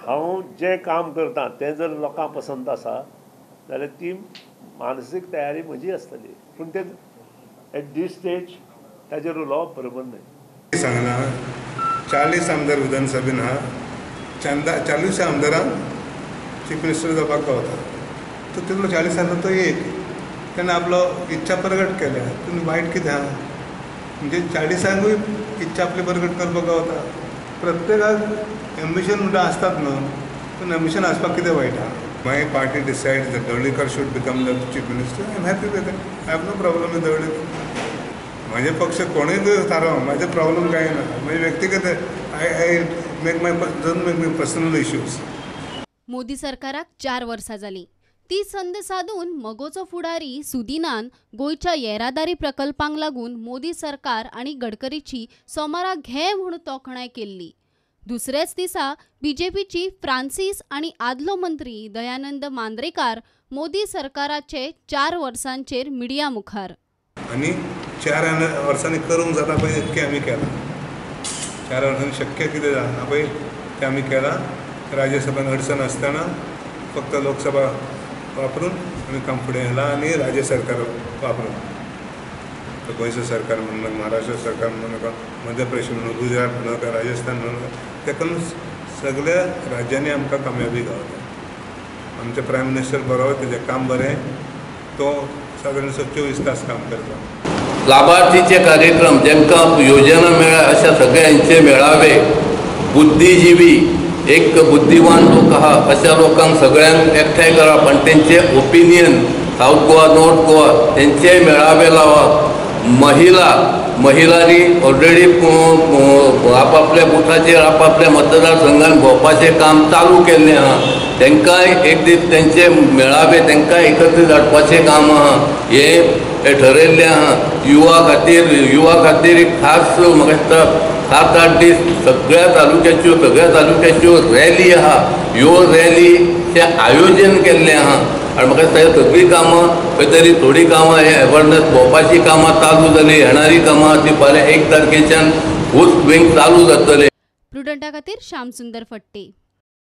हांव जे काम करता ते जर लोकां पसंत आसा जाल्यार ती मानसीक तयारी म्हजी आसतली, पूण ते एट दीस स्टेज ताजेर उलोवप बरोबर न्हय. सांगना 40 आमदार विधानसभेन आहा, 40 आमदारांक चीफ मिनिस्टर जावपाक गावता. तो तितलो 40 तो एक तेणें आपलो इच्छा प्रगट केल्या. पूण वायट कितें आहा म्हणजे 40ांकूय इच्छा आपली प्रगट करपाक गावता. प्रत्येकाक एम्बिशन म्हणटा आसतात न्हू, पूण एम्बिशन आसपाक कितें वायट आहा. My party decides that Dhavalikar should become the chief minister. I am happy with it. I have no problem with दवळीकर. माझे पक्ष कोणीय थाराव, माझे प्रॉब्लेम काय ना. म्हणजे व्यक्तिगत I make my don't make my personal issues. Modi सरकाराक 4 वर्सां जाली. ती संद साधून मगोचो फुडारी सुदिनान गोयच्या येरादारी प्रकल्पांक लागून मोदी सरकार आणि गडकरीची सोमारा घे म्हणून तोखणाय केल्ली. दुसरेच दिसा बीजेपीची फ्रांसीस आणि आदलो मंत्री दयानंद मांद्रेकार मोदी सरकाराचे 4 वर्सांचेर मिडिया मुखार. आणि 4 वर्सांनी करूंक जाता पळय इतकें आमी केलां. 4 वर्सांनी शक्य कितें जाता पळय तें आमी केलां. राज्यसभेन अडचण आसतना फक्त लोकसभा वापरून आमी काम फुडें व्हेलां आनी राज्य सरकार वापरून. गोंयचें सरकार म्हणूं नाका, महाराष्ट्र सरकार म्हणूं नाका, मध्य प्रदेश म्हणूं, गुजरात म्हणूं नाका, राजस्थान म्हणूं नाका, तेका सगळ्या राज्यांनी आमकां कामयाबी गावता. आमचे प्रायम मिनिस्टर बरो, तेजें काम बरें, तो सादारण 24 तास काम करता. लाभार्थीचे कार्यक्रम जांकां योजना मेळ्ळ्या अशा सगळ्यांचे मेळावे बुद्धिजीवी एक बुद्धिवान लोक आहा अशा लोकांक सगळ्यांक एकठांय करप आनी तेंचे opinion south Goa north Goa तेंचे मेळावे लावप. महिलांनी ऑलरेडी आपापल्या बुथाचेर आपापल्या मतदारसंघात भोंवपाचें काम चालू केल्लें आहा. तांकांय एक दीस तेंचे मेळावे तांकांय एकत्रीत हाडपाचें काम आहा. हे ठरयल्लें आहा. युवा खातीर एक खास म्हाका दिसता 7-8 दीस सगळ्या तालुक्याच्यो रॅली आहा. ह्यो रॅलीचें आयोजन केल्लें आहा. आनी म्हाका दिसता सगळीं कामां खंय तरी थोडीं कामां हे अवेरनेस भोंवपाची कामां चालू जाली. येणारी कामां ती फाल्यां 1 तारखेच्यान फूल स्विंग चालू जातली. प्रुडंटा खातीर श्याम सुंदर फडते.